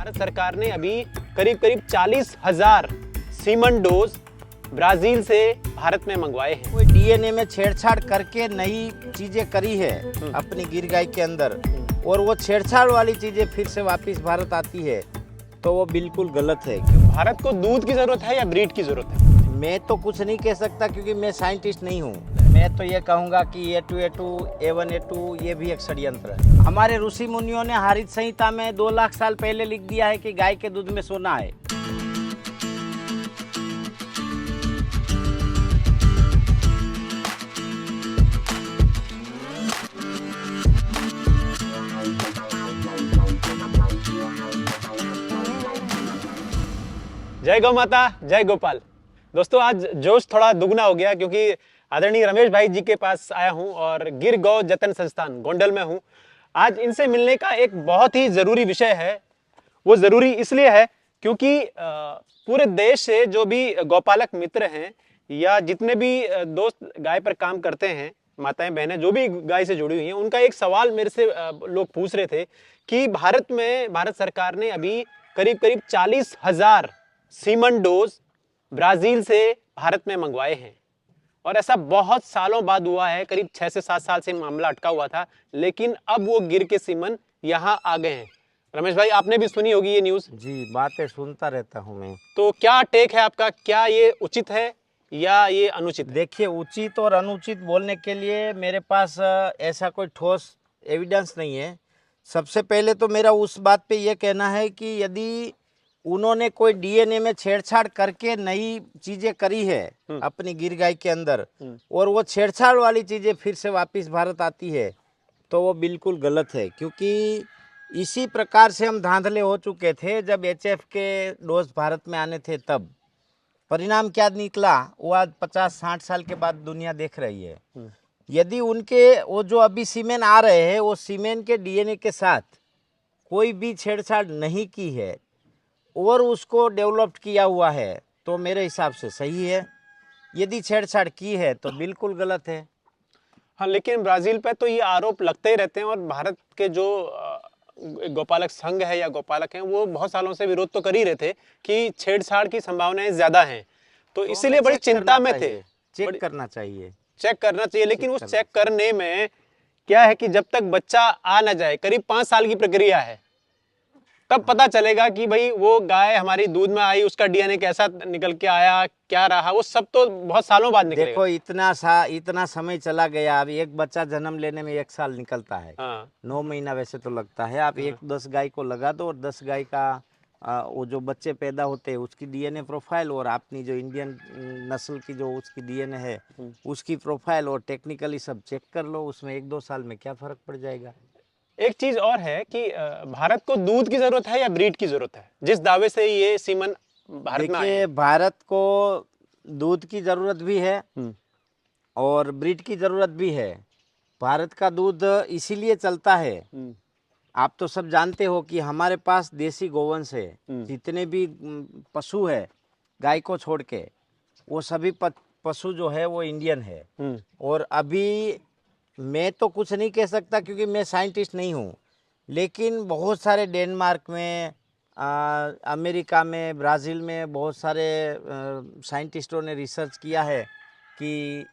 भारत सरकार ने अभी करीब करीब 40,000 सीमन डोज ब्राजील से भारत में मंगवाए हैं। कोई डीएनए में छेड़छाड़ करके नई चीजें करी है अपनी गिर गाय के अंदर, और वो छेड़छाड़ वाली चीजें फिर से वापस भारत आती है, तो वो बिल्कुल गलत है। भारत को दूध की जरूरत है या ब्रीड की जरूरत है? मैं तो कुछ नहीं कह सकता क्योंकि मैं साइंटिस्ट नहीं हूँ। मैं तो ये कहूँगा कि A2A2 A1A2 ये भी एक षड्यंत्र है। हमारे ऋषि मुनियों ने हरित संहिता में 2 लाख साल पहले लिख दिया है कि गाय के दूध में सोना है। जय गौ माता, जय गोपाल। दोस्तों, आज जोश थोड़ा दुगना हो गया क्योंकि आदरणीय रमेश भाई जी के पास आया हूं और गिर गौ जतन संस्थान गोंडल में हूं। आज इनसे मिलने का एक बहुत ही ज़रूरी विषय है। वो ज़रूरी इसलिए है क्योंकि पूरे देश से जो भी गौपालक मित्र हैं या जितने भी दोस्त गाय पर काम करते हैं, माताएं बहनें जो भी गाय से जुड़ी हुई हैं, उनका एक सवाल मेरे से लोग पूछ रहे थे कि भारत सरकार ने अभी करीब करीब 40,000 सीमन डोज ब्राजील से भारत में मंगवाए हैं। और ऐसा बहुत सालों बाद हुआ है, करीब 6 से 7 साल से मामला अटका हुआ था, लेकिन अब वो गिर के सीमन यहाँ आ गए हैं। रमेश भाई, आपने भी सुनी होगी ये न्यूज़। जी, बातें सुनता रहता हूँ मैं। तो क्या टेक है आपका? क्या ये उचित है या ये अनुचित है? देखिए, उचित और अनुचित बोलने के लिए मेरे पास ऐसा कोई ठोस एविडेंस नहीं है। सबसे पहले तो मेरा उस बात पे ये कहना है कि यदि उन्होंने कोई डीएनए में छेड़छाड़ करके नई चीजें करी है अपनी गिर गाय के अंदर, और वो छेड़छाड़ वाली चीजें फिर से वापस भारत आती है, तो वो बिल्कुल गलत है। क्योंकि इसी प्रकार से हम धांधले हो चुके थे जब एचएफ के डोज भारत में आने थे। तब परिणाम क्या निकला वो आज 50-60 साल के बाद दुनिया देख रही है। यदि उनके वो जो अभी सीमेन आ रहे हैं, वो सीमेन के डीएनए के साथ कोई भी छेड़छाड़ नहीं की है और उसको डेवलप्ड किया हुआ है, तो मेरे हिसाब से सही है। यदि छेड़छाड़ की है तो बिल्कुल गलत है। हाँ, लेकिन ब्राजील पे तो ये आरोप लगते ही रहते हैं और भारत के जो गोपालक संघ है या गोपालक हैं, वो बहुत सालों से विरोध तो कर ही रहे थे कि छेड़छाड़ की संभावनाएं ज्यादा हैं, तो इसीलिए बड़ी चिंता में थे। चेक करना चाहिए, चेक करना चाहिए, लेकिन उस चेक करने में क्या है कि जब तक बच्चा आ ना जाए, करीब 5 साल की प्रक्रिया है, तब पता चलेगा कि भाई वो गाय हमारी दूध में आई, उसका डीएनए कैसा निकल के आया, क्या रहा, वो सब तो बहुत सालों बाद निकलेगा। देखो, इतना समय चला गया। अब एक बच्चा जन्म लेने में 1 साल निकलता है। 9 महीना वैसे तो लगता है। आप 10 गाय को लगा दो और 10 गाय का वो जो बच्चे पैदा होते हैं उसकी डीएनए प्रोफाइल, और अपनी जो इंडियन नस्ल की जो उसकी डीएनए है उसकी प्रोफाइल, और टेक्निकली सब चेक कर लो। उसमें 1-2 साल में क्या फर्क पड़ जाएगा। एक चीज और है कि भारत को दूध की जरूरत है या ब्रीड की जरूरत है, जिस दावे से ये सीमन भारत में आए? देखिए, भारत को दूध की जरूरत भी है और ब्रीड की जरूरत भी है। भारत का दूध इसीलिए चलता है, आप तो सब जानते हो कि हमारे पास देसी गोवंश है। जितने भी पशु है गाय को छोड़ के, वो सभी पशु जो है वो इंडियन है। और अभी मैं तो कुछ नहीं कह सकता क्योंकि मैं साइंटिस्ट नहीं हूँ, लेकिन बहुत सारे डेनमार्क में, अमेरिका में, ब्राज़ील में बहुत सारे साइंटिस्टों ने रिसर्च किया है कि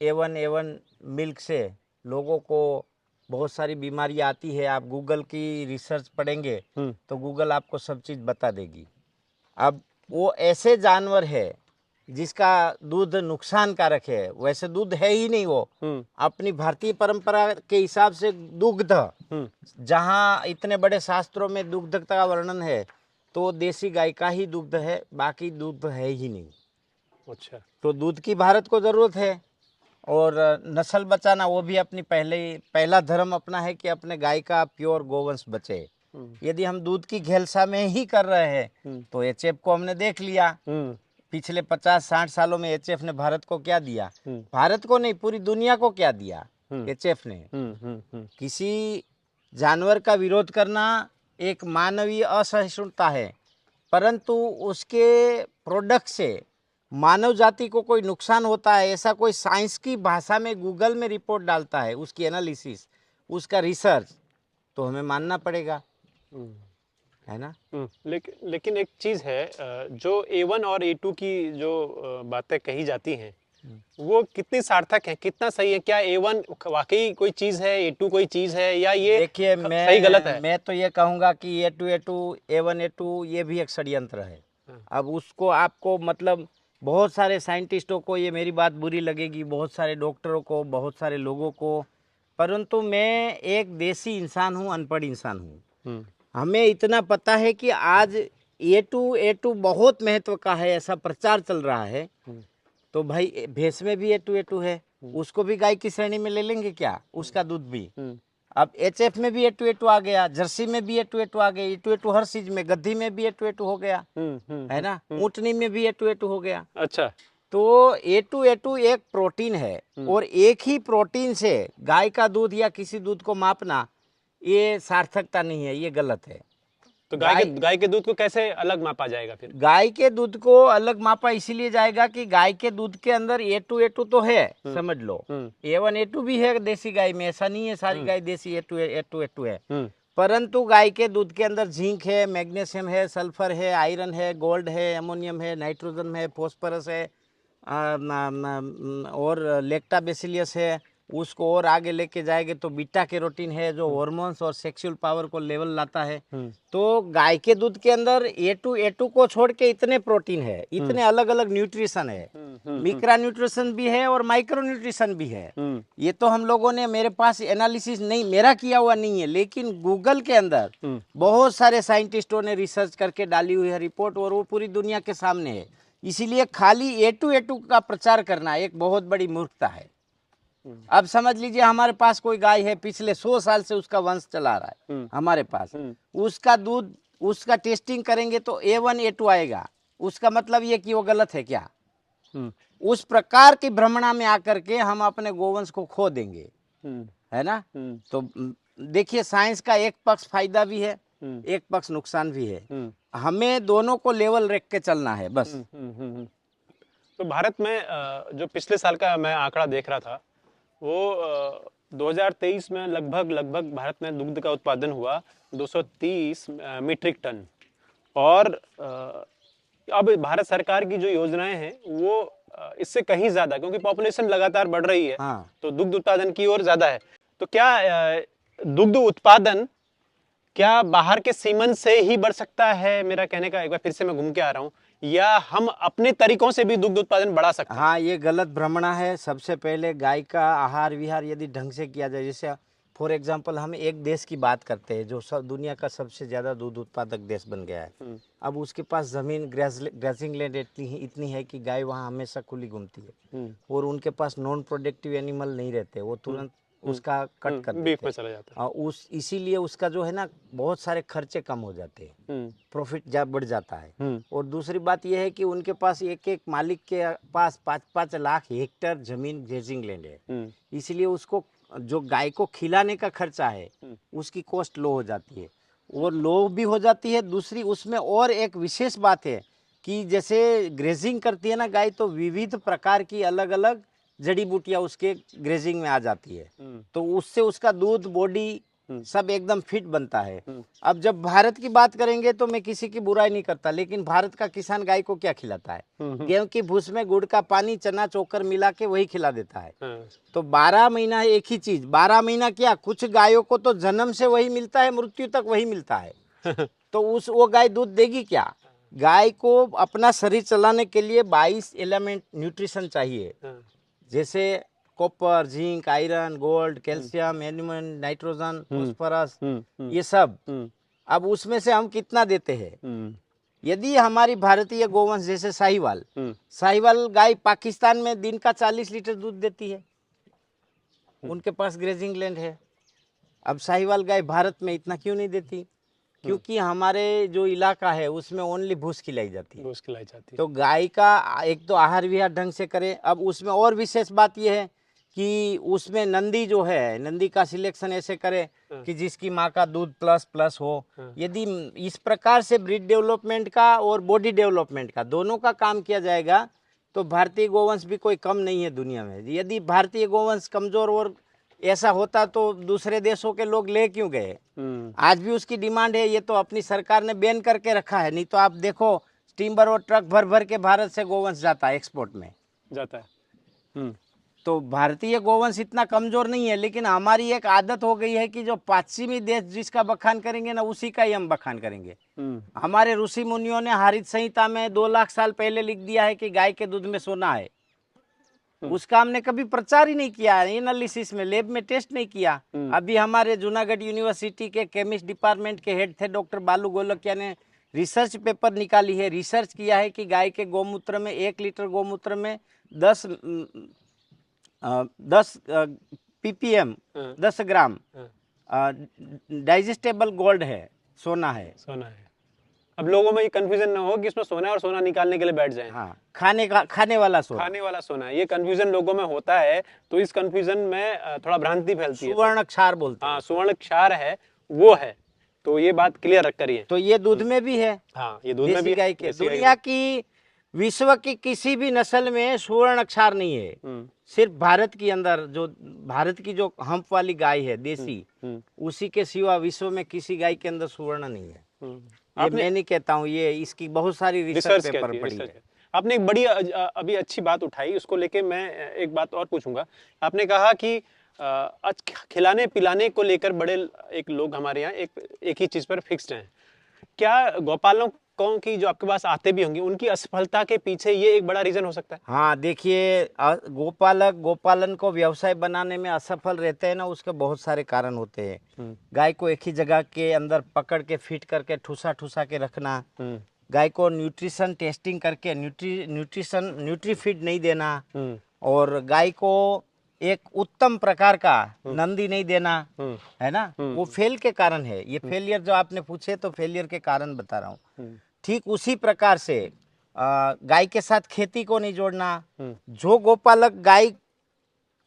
A1A1 मिल्क से लोगों को बहुत सारी बीमारियाँ आती है। आप गूगल की रिसर्च पढ़ेंगे तो गूगल आपको सब चीज़ बता देगी। अब वो ऐसे जानवर है जिसका दूध नुकसानकारक है, वैसे दूध है ही नहीं वो। अपनी भारतीय परंपरा के हिसाब से दुग्ध, जहाँ इतने बड़े शास्त्रों में दुग्ध का वर्णन है, तो देसी गाय का ही दुग्ध है, बाकी दूध है ही नहीं। अच्छा, तो दूध की भारत को जरूरत है। और नस्ल बचाना वो भी अपनी पहला धर्म अपना है कि अपने गाय का प्योर गोवंश बचे। यदि हम दूध की घेलसा में ही कर रहे हैं तो एचएफ को हमने देख लिया। पिछले 50-60 सालों में एचएफ ने भारत को क्या दिया? भारत को नहीं, पूरी दुनिया को क्या दिया एचएफ ने? किसी जानवर का विरोध करना एक मानवीय असहिष्णुता है, परंतु उसके प्रोडक्ट से मानव जाति को कोई नुकसान होता है, ऐसा कोई साइंस की भाषा में गूगल में रिपोर्ट डालता है, उसकी एनालिसिस, उसका रिसर्च, तो हमें मानना पड़ेगा। है ना। लेकिन एक चीज़ है, जो A1 और A2 की जो बातें कही जाती हैं वो कितनी सार्थक है, कितना सही है? क्या A1 वाकई कोई चीज़ है, A2 कोई चीज़ है, या ये देखिए सही गलत है? मैं तो ये कहूँगा कि A2 A1 A2 ये भी एक षड्यंत्र है। अब उसको आपको मतलब बहुत सारे साइंटिस्टों को ये मेरी बात बुरी लगेगी, बहुत सारे डॉक्टरों को, बहुत सारे लोगों को, परंतु मैं एक देसी इंसान हूँ, अनपढ़ इंसान हूँ। हमें इतना पता है कि आज A2 बहुत महत्व का है, ऐसा प्रचार चल रहा है। तो भाई भैंस में भी A2 है, उसको भी गाय की श्रेणी में ले लेंगे क्या, उसका दूध भी। अब HF में भी A2 आ गया, जर्सी में भी A2 आ गया, A2 हर चीज में, गद्दी में भी A2 हो गया, है ना, ऊँटनी में भी A2 हो गया। अच्छा, तो A2 एक प्रोटीन है, और एक ही प्रोटीन से गाय का दूध या किसी दूध को मापना ये सार्थकता नहीं है, ये गलत है। तो गाय के दूध को कैसे अलग मापा जाएगा फिर? गाय के दूध को अलग मापा इसीलिए जाएगा कि गाय के दूध के अंदर A2 तो है, समझ लो। A1 A2 भी है देसी गाय में, ऐसा नहीं है सारी गाय देसी A2 है। परंतु गाय के दूध के अंदर जिंक है, मैग्नीशियम है, सल्फर है, आयरन है, गोल्ड है, अमोनियम है, नाइट्रोजन है, फॉस्फोरस है, और लेक्टाबेसिलियस है। उसको और आगे लेके जाएंगे तो बीटा कैरोटीन है, जो हार्मोन्स और सेक्सुअल पावर को लेवल लाता है। तो गाय के दूध के अंदर A2 को छोड़ के इतने प्रोटीन है, इतने अलग अलग न्यूट्रिशन है, मिक्रो न्यूट्रिशन भी है और माइक्रो न्यूट्रिशन भी है। ये तो हम लोगों ने, मेरे पास एनालिसिस नहीं, मेरा किया हुआ नहीं है, लेकिन गूगल के अंदर बहुत सारे साइंटिस्टों ने रिसर्च करके डाली हुई है रिपोर्ट, और वो पूरी दुनिया के सामने है। इसीलिए खाली A2 का प्रचार करना एक बहुत बड़ी मूर्खता है। अब समझ लीजिए हमारे पास कोई गाय है, पिछले 100 साल से उसका वंश चला रहा है हमारे पास, उसका दूध, उसका टेस्टिंग करेंगे तो A1 A2 आएगा, उसका मतलब ये कि वो गलत है क्या? उस प्रकार की भ्रमणा में आकर के हम अपने गोवंश को खो देंगे, है ना। तो देखिए साइंस का एक पक्ष फायदा भी है, एक पक्ष नुकसान भी है, हमें दोनों को लेवल रख के चलना है बस। तो भारत में जो पिछले साल का मैं आंकड़ा देख रहा था, वो 2023 में लगभग भारत में दुग्ध का उत्पादन हुआ 230 मीट्रिक टन। और अब भारत सरकार की जो योजनाएं हैं वो इससे कहीं ज्यादा, क्योंकि पॉपुलेशन लगातार बढ़ रही है, तो दुग्ध उत्पादन की ओर ज्यादा है। तो क्या दुग्ध उत्पादन क्या बाहर के सीमन से ही बढ़ सकता है? मेरा कहने का, एक बार फिर से मैं घूम के आ रहा हूँ, या हम अपने तरीकों से भी दुग्ध उत्पादन बढ़ा सकते हैं? हाँ, ये गलत भ्रमणा है। सबसे पहले गाय का आहार विहार यदि ढंग से किया जाए, जैसे फॉर एग्जांपल हम एक देश की बात करते हैं जो सब दुनिया का सबसे ज्यादा दूध उत्पादक देश बन गया है। अब उसके पास जमीन, ग्रेजिंग लैंड इतनी है कि गाय वहाँ हमेशा खुली घूमती है, और उनके पास नॉन प्रोडक्टिव एनिमल नहीं रहते, वो तुरंत उसका कट कर बीफ में चला जाता है। इसीलिए उसका जो है ना बहुत सारे खर्चे कम हो जाते हैं, प्रॉफिट बढ़ जाता है। और दूसरी बात यह है कि उनके पास एक मालिक के पास 5-5 लाख हेक्टेयर जमीन ग्रेजिंग लैंड है, इसलिए उसको जो गाय को खिलाने का खर्चा है उसकी कॉस्ट लो हो जाती है, और लो भी हो जाती है। दूसरी उसमें और एक विशेष बात है कि जैसे ग्रेजिंग करती है ना गाय, तो विविध प्रकार की अलग अलग जड़ी बूटियां उसके ग्रेजिंग में आ जाती है, तो उससे उसका दूध, बॉडी सब एकदम फिट बनता है। अब जब भारत की बात करेंगे तो मैं किसी की बुराई नहीं करता, लेकिन भारत का किसान गाय को क्या खिलाता है? गेहूं की भूस में गुड़ का पानी, चना चोकर मिला के वही खिला देता है। तो 12 महीना एक ही चीज, 12 महीना क्या, कुछ गायों को तो जन्म से वही मिलता है, मृत्यु तक वही मिलता है। तो वो गाय दूध देगी क्या? गाय को अपना शरीर चलाने के लिए 22 एलिमेंट न्यूट्रिशन चाहिए, जैसे copper, zinc, iron, gold, calcium, aluminium, nitrogen, phosphorus, ये सब। अब उसमें से हम कितना देते हैं? यदि हमारी भारतीय गोवंश जैसे साहिवाल गाय पाकिस्तान में दिन का 40 लीटर दूध देती है, उनके पास ग्रेजिंग लैंड है। अब साहिवाल गाय भारत में इतना क्यों नहीं देती? क्योंकि हमारे जो इलाका है उसमें ओनली भूस खिलाई जाती है। तो गाय का एक तो आहार विहार ढंग से करे। अब उसमें और विशेष बात यह है कि उसमें नंदी जो है, नंदी का सिलेक्शन ऐसे करे कि जिसकी माँ का दूध प्लस हो। यदि इस प्रकार से ब्रीड डेवलपमेंट का और बॉडी डेवलपमेंट का दोनों का काम किया जाएगा तो भारतीय गोवंश भी कोई कम नहीं है दुनिया में। यदि भारतीय गोवंश कमजोर और ऐसा होता तो दूसरे देशों के लोग ले क्यों गए? आज भी उसकी डिमांड है, ये तो अपनी सरकार ने बैन करके रखा है। नहीं तो आप देखो स्टीमर और ट्रक भर भर के भारत से गोवंश जाता है, एक्सपोर्ट में जाता है। तो भारतीय गोवंश इतना कमजोर नहीं है, लेकिन हमारी एक आदत हो गई है कि जो पश्चिमी देश जिसका बखान करेंगे ना, उसी का ही हम बखान करेंगे। हमारे ऋषि मुनियों ने हरित संहिता में 2 लाख साल पहले लिख दिया है कि गाय के दूध में सोना है। उसका हमने कभी प्रचार ही नहीं किया, एनालिसिस में लैब में टेस्ट नहीं किया। अभी हमारे जूनागढ़ यूनिवर्सिटी के केमिस्ट डिपार्टमेंट के हेड थे डॉक्टर बालू गोलकिया ने रिसर्च पेपर निकाली है, रिसर्च किया है कि गाय के गोमूत्र में 1 लीटर गोमूत्र में 10 ppm 10 ग्राम डाइजेस्टेबल गोल्ड है, सोना है। सोना है। अब लोगों में ये कंफ्यूजन ना हो कि इसमें सोना है और सोना निकालने के लिए बैठ जाएं। हाँ, खाने वाला सोना, खाने वाला सोना है, ये कंफ्यूजन लोगों में होता है। तो इस कंफ्यूजन में थोड़ा भ्रांति फैलती है। सुवर्ण क्षार बोलते हैं। हाँ, सुवर्ण क्षार है, वो है। तो ये बात क्लियर करिए। तो ये दूध में भी है। हाँ, ये दूध में भी गाय के। दुनिया की विश्व की किसी भी नस्ल में सुवर्ण क्षार नहीं है। सिर्फ भारत के अंदर जो भारत की जो हम्प वाली गाय है देसी, उसी के सिवा विश्व में किसी गाय के अंदर सुवर्ण नहीं है। ये मैं नहीं कहता हूँ, ये इसकी बहुत सारी रिसर्च पेपर पढ़ी है। आपने एक बड़ी अभी अच्छी बात उठाई, उसको लेके मैं एक बात और पूछूंगा। आपने कहा कि खिलाने पिलाने को लेकर बड़े एक लोग हमारे यहाँ एक ही चीज पर फिक्स्ड हैं। क्या गौपालकों की जो आपके पास आते भी होंगे, उनकी असफलता के पीछे ये एक बड़ा रीजन हो सकता है? हाँ, देखिए गोपालन को व्यवसाय बनाने में असफल रहते हैं ना, उसके बहुत सारे कारण होते हैं। गाय को एक ही जगह के अंदर पकड़ के फिट करके ठूसा के रखना, गाय को न्यूट्रिशन टेस्टिंग करके न्यूट्रीफीड नहीं देना, और गाय को एक उत्तम प्रकार का नंदी नहीं देना, है ना, वो फेल के कारण है। ये फेलियर जो आपने पूछे तो फेलियर के कारण बता रहा हूँ। ठीक उसी प्रकार से गाय के साथ खेती को नहीं जोड़ना। जो गोपालक गाय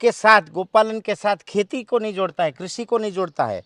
के साथ गोपालन के साथ खेती को नहीं जोड़ता है, कृषि को नहीं जोड़ता है,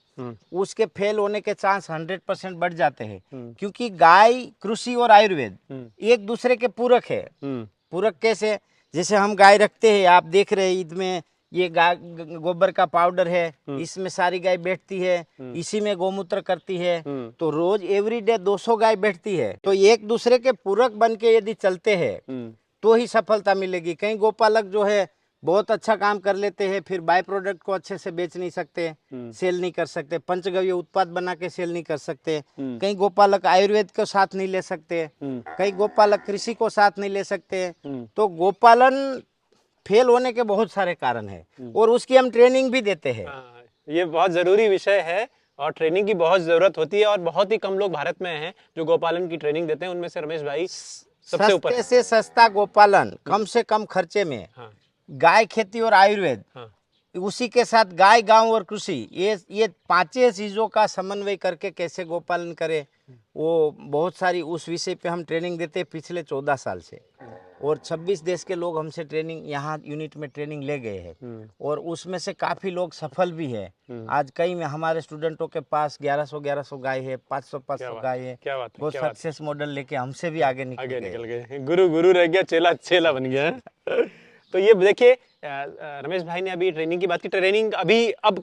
उसके फेल होने के चांस 100% बढ़ जाते हैं। क्योंकि गाय, कृषि और आयुर्वेद एक दूसरे के पूरक है। पूरक कैसे? जैसे हम गाय रखते हैं, आप देख रहे हैं ईद में ये गाय गोबर का पाउडर है, इसमें सारी गाय बैठती है, इसी में गोमूत्र करती है, तो रोज एवरीडे 200 गाय बैठती है। तो एक दूसरे के पूरक बन के यदि चलते हैं तो ही सफलता मिलेगी। कई गोपालक जो है बहुत अच्छा काम कर लेते हैं, फिर बाय प्रोडक्ट को अच्छे से बेच नहीं सकते, सेल नहीं कर सकते, पंचगव्य उत्पाद बना के सेल नहीं कर सकते। कई गोपालक आयुर्वेद को साथ नहीं ले सकते, कई गोपालक कृषि को साथ नहीं ले सकते। तो गोपालन फेल होने के बहुत सारे कारण हैं, और उसकी हम ट्रेनिंग भी देते हैं। ये बहुत जरूरी विषय है और ट्रेनिंग की बहुत जरूरत होती है, और बहुत ही कम लोग भारत में हैं जो गोपालन की ट्रेनिंग देते हैं। उनमें से रमेश भाई सबसे ऊपर। सस्ते से सस्ता गोपालन, कम से कम खर्चे में, गाय, खेती और आयुर्वेद, उसी के साथ गाय, गांव और कृषि, ये 5 चीजों का समन्वय करके कैसे गोपालन करे, वो बहुत सारी उस विषय पे हम ट्रेनिंग देते हैं पिछले 14 साल से। और 26 देश के लोग हमसे ट्रेनिंग, यहाँ यूनिट में ट्रेनिंग ले गए हैं, और उसमें से काफी लोग सफल भी है। आज कई में हमारे स्टूडेंटों के पास 1100 गाय है, 500 गाय है। क्या बात है, वो सक्सेस मॉडल लेके हमसे भी आगे निकल गए। गुरु रह गया, चेला बन गया। तो ये देखिए, रमेश भाई ने अभी ट्रेनिंग की बात की। ट्रेनिंग अब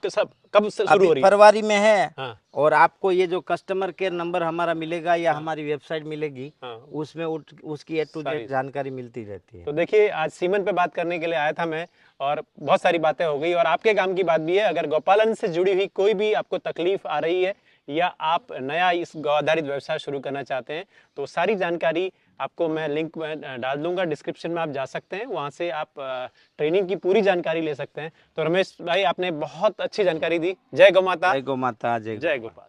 कब शुरू हो रही है? फरवरी में है। हाँ। और आपको ये जो कस्टमर केयर नंबर हमारा मिलेगा या हमारी वेबसाइट मिलेगी, उसमें उसकी A to Z जानकारी मिलती रहती है। तो देखिए, आज सीमन पे बात करने के लिए आया था मैं, और बहुत सारी बातें हो गई, और आपके काम की बात भी है। अगर गौपालन से जुड़ी हुई कोई भी आपको तकलीफ आ रही है, या आप नया इस गौ आधारित व्यवसाय शुरू करना चाहते हैं, तो सारी जानकारी आपको मैं लिंक में डाल दूंगा, डिस्क्रिप्शन में आप जा सकते हैं, वहां से आप ट्रेनिंग की पूरी जानकारी ले सकते हैं। तो रमेश भाई, आपने बहुत अच्छी जानकारी दी। जय गौ माता। जय गौ माता। जय गोपाल।